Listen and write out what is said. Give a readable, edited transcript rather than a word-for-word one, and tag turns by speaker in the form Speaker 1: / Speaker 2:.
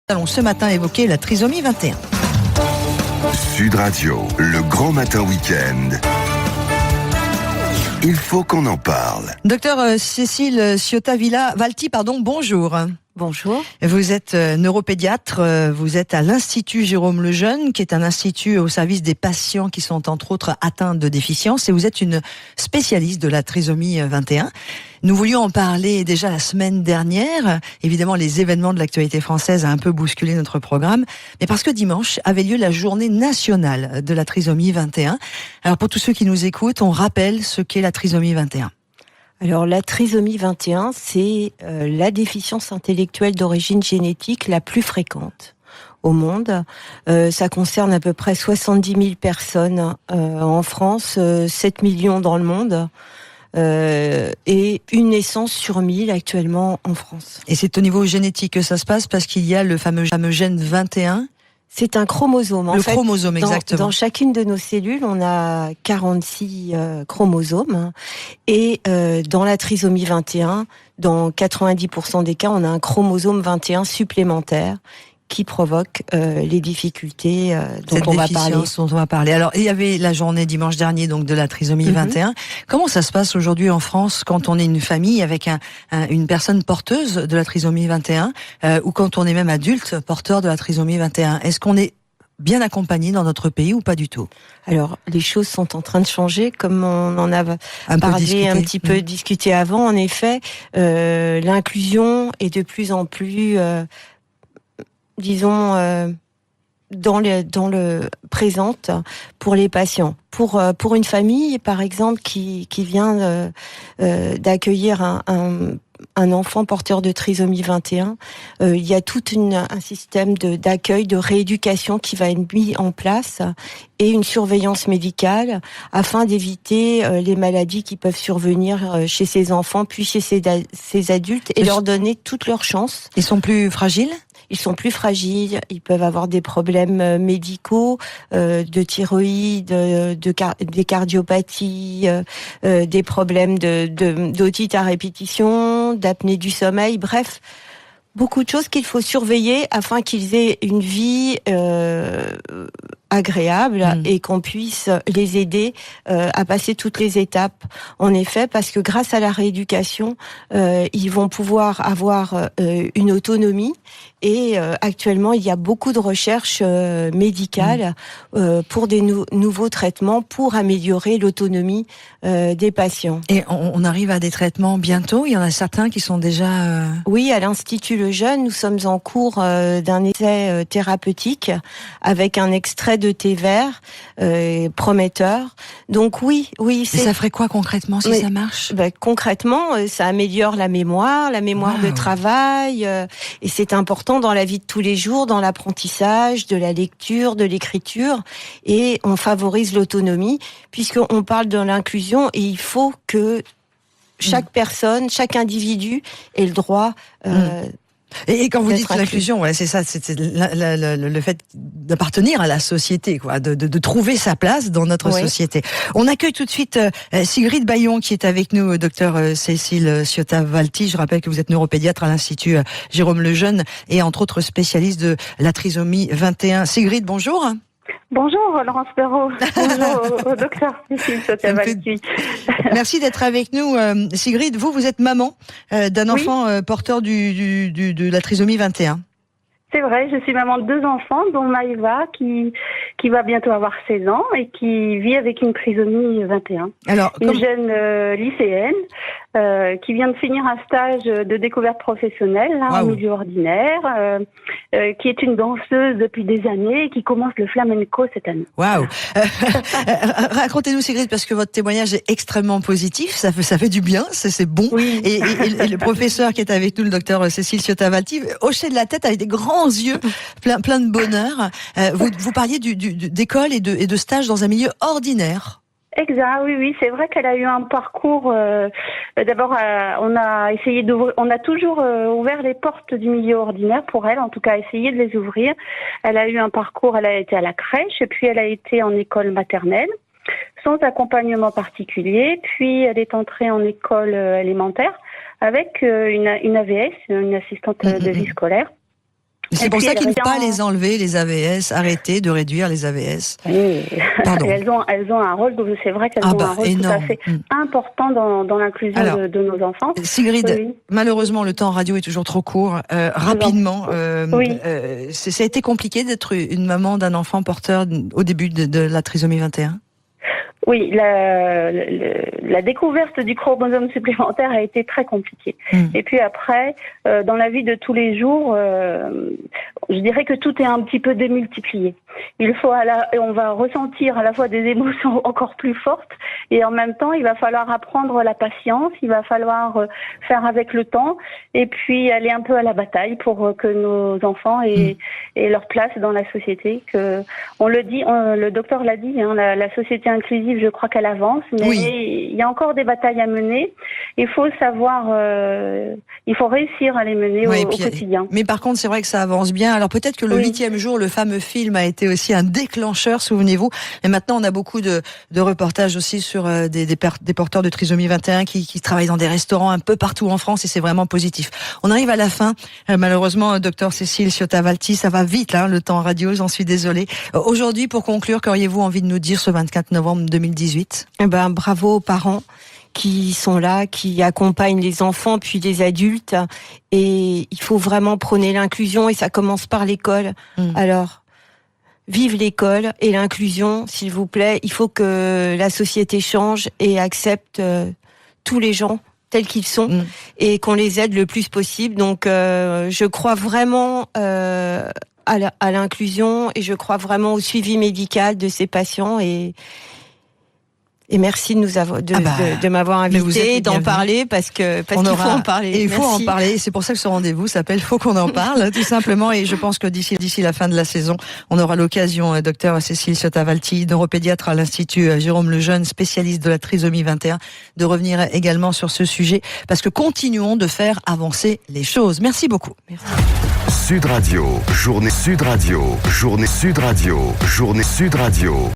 Speaker 1: Nous allons ce matin évoquer la trisomie 21.
Speaker 2: Sud Radio, le grand matin week-end. Il faut qu'on en parle.
Speaker 1: Docteur Cécile Ciotta-Valti, bonjour.
Speaker 3: Bonjour.
Speaker 1: Vous êtes neuropédiatre, vous êtes à l'Institut Jérôme Lejeune, qui est un institut au service des patients qui sont entre autres atteints de déficience, et vous êtes une spécialiste de la trisomie 21. Nous voulions en parler déjà la semaine dernière. Évidemment, les événements de l'actualité française ont un peu bousculé notre programme, mais parce que dimanche avait lieu la journée nationale de la trisomie 21. Alors pour tous ceux qui nous écoutent, on rappelle ce qu'est la trisomie 21.
Speaker 3: Alors la trisomie 21, c'est la déficience intellectuelle d'origine génétique la plus fréquente au monde. Ça concerne à peu près 70 000 personnes en France, 7 millions dans le monde. Et une naissance sur 1000 actuellement en France.
Speaker 1: Et c'est au niveau génétique que ça se passe parce qu'il y a le fameux gène 21.
Speaker 3: C'est un chromosome.
Speaker 1: Le chromosome, exactement.
Speaker 3: Dans chacune de nos cellules, on a 46 chromosomes. Et dans la trisomie 21, dans 90% des cas, on a un chromosome 21 supplémentaire qui provoque les difficultés dont on va parler. Alors, il y avait la journée dimanche dernier donc de la trisomie 21. Comment ça se passe aujourd'hui en France quand on est une famille avec une personne porteuse de la trisomie 21 ou quand on est même adulte porteur de la trisomie 21? Est-ce qu'on est bien accompagné dans notre pays ou pas du tout? Alors, les choses sont en train de changer, comme on en a discuté avant. En effet, l'inclusion est de plus en plus dans le présente pour les patients. Pour une famille, par exemple, qui vient d'accueillir un enfant porteur de trisomie 21, il y a tout un système d'accueil, de rééducation qui va être mis en place et une surveillance médicale afin d'éviter les maladies qui peuvent survenir chez ces enfants puis chez ces adultes et leur donner toutes leurs chances.
Speaker 1: Ils sont plus fragiles ?
Speaker 3: Ils sont plus fragiles, ils peuvent avoir des problèmes médicaux, de thyroïde, des cardiopathies, des problèmes d'otite à répétition, d'apnée du sommeil, bref, beaucoup de choses qu'il faut surveiller afin qu'ils aient une vie agréable et qu'on puisse les aider à passer toutes les étapes. En effet, parce que grâce à la rééducation, ils vont pouvoir avoir une autonomie. Et actuellement, il y a beaucoup de recherches médicales pour des nouveaux traitements pour améliorer l'autonomie des patients.
Speaker 1: Et on arrive à des traitements bientôt? Il y en a certains qui sont déjà...
Speaker 3: Oui, à l'Institut Lejeune, nous sommes en cours d'un essai thérapeutique avec un extrait de thé vert prometteur. Donc oui.
Speaker 1: Et ça ferait quoi concrètement si ça marche?
Speaker 3: Concrètement, ça améliore la mémoire de travail, et c'est important dans la vie de tous les jours, dans l'apprentissage, de la lecture, de l'écriture, et on favorise l'autonomie, puisqu'on parle de l'inclusion, et il faut que chaque personne, chaque individu ait le droit...
Speaker 1: Et quand vous dites l'inclusion, c'est ça, c'est le fait d'appartenir à la société, quoi, de trouver sa place dans notre société. On accueille tout de suite Sigrid Bayon qui est avec nous, docteur Cécile Ciotta-Valti. Je rappelle que vous êtes neuropédiatre à l'Institut Jérôme Lejeune et entre autres spécialiste de la trisomie 21. Sigrid, bonjour.
Speaker 4: Bonjour Laurence Perrault, bonjour au docteur Cécile Ciotta-Valti.
Speaker 1: Merci d'être avec nous. Sigrid, vous êtes maman d'un enfant porteur de la trisomie 21.
Speaker 4: C'est vrai, je suis maman de 2 enfants, dont Maëva qui va bientôt avoir 16 ans et qui vit avec une trisomie 21. Alors, une jeune lycéenne qui vient de finir un stage de découverte professionnelle en milieu ordinaire, qui est une danseuse depuis des années et qui commence le flamenco cette année.
Speaker 1: Waouh. Racontez-nous, Sigrid, parce que votre témoignage est extrêmement positif, ça fait du bien, c'est bon.
Speaker 3: Oui.
Speaker 1: Et le professeur qui est avec nous, le docteur Cécile Ciotta-Valti, hochait de la tête avec des grands yeux, plein de bonheur. Vous parliez d'école et de stage dans un milieu ordinaire.
Speaker 4: Exact, oui, c'est vrai qu'elle a eu un parcours. D'abord, on a toujours ouvert les portes du milieu ordinaire pour elle, en tout cas essayé de les ouvrir. Elle a eu un parcours, elle a été à la crèche, et puis elle a été en école maternelle, sans accompagnement particulier. Puis elle est entrée en école élémentaire avec une AVS, une assistante de vie scolaire.
Speaker 1: C'est pour ça qu'il ne faut pas les enlever, les AVS, arrêter de réduire les AVS.
Speaker 4: Oui. Pardon. Elles ont un rôle, c'est vrai qu'elles ont un rôle énorme. Tout à fait important dans l'inclusion de nos enfants.
Speaker 1: Sigrid, malheureusement, le temps en radio est toujours trop court. Rapidement, ça a été compliqué d'être une maman d'un enfant porteur au début de la trisomie 21 ?
Speaker 4: Oui, la découverte du chromosome supplémentaire a été très compliquée. Et puis après, dans la vie de tous les jours, je dirais que tout est un petit peu démultiplié. On va ressentir à la fois des émotions encore plus fortes et en même temps, il va falloir apprendre la patience, il va falloir faire avec le temps et puis aller un peu à la bataille pour que nos enfants aient leur place dans la société. On le dit, le docteur l'a dit, la société inclusive, je crois qu'elle avance, mais il y a encore des batailles à mener. Il faut savoir, il faut réussir à les mener au quotidien.
Speaker 1: Mais par contre, c'est vrai que ça avance bien. Alors peut-être que le 8e jour, le fameux film a été aussi un déclencheur, souvenez-vous. Et maintenant, on a beaucoup de reportages aussi sur des porteurs de trisomie 21 qui travaillent dans des restaurants un peu partout en France et c'est vraiment positif. On arrive à la fin. Malheureusement, docteur Cécile Ciottavalti, ça va vite, le temps radio, j'en suis désolée. Aujourd'hui, pour conclure, qu'auriez-vous envie de nous dire ce 24 novembre 2018 ?
Speaker 3: Bravo aux parents qui sont là, qui accompagnent les enfants puis les adultes. Et il faut vraiment prôner l'inclusion et ça commence par l'école. Alors, vive l'école et l'inclusion, s'il vous plaît. Il faut que la société change et accepte tous les gens tels qu'ils sont et qu'on les aide le plus possible. Donc, je crois vraiment à l'inclusion et je crois vraiment au suivi médical de ces patients et merci de m'avoir invité, d'en parler parce qu'il faut en parler.
Speaker 1: Et il faut en parler. C'est pour ça que ce rendez-vous s'appelle Faut qu'on en parle, tout simplement. Et je pense que d'ici la fin de la saison, on aura l'occasion, docteur Cécile Ciottavalti, neuropédiatre à l'Institut Jérôme Lejeune, spécialiste de la trisomie 21, de revenir également sur ce sujet parce que continuons de faire avancer les choses. Merci beaucoup. Merci.
Speaker 2: Sud Radio, journée Sud Radio, journée Sud Radio, journée Sud Radio.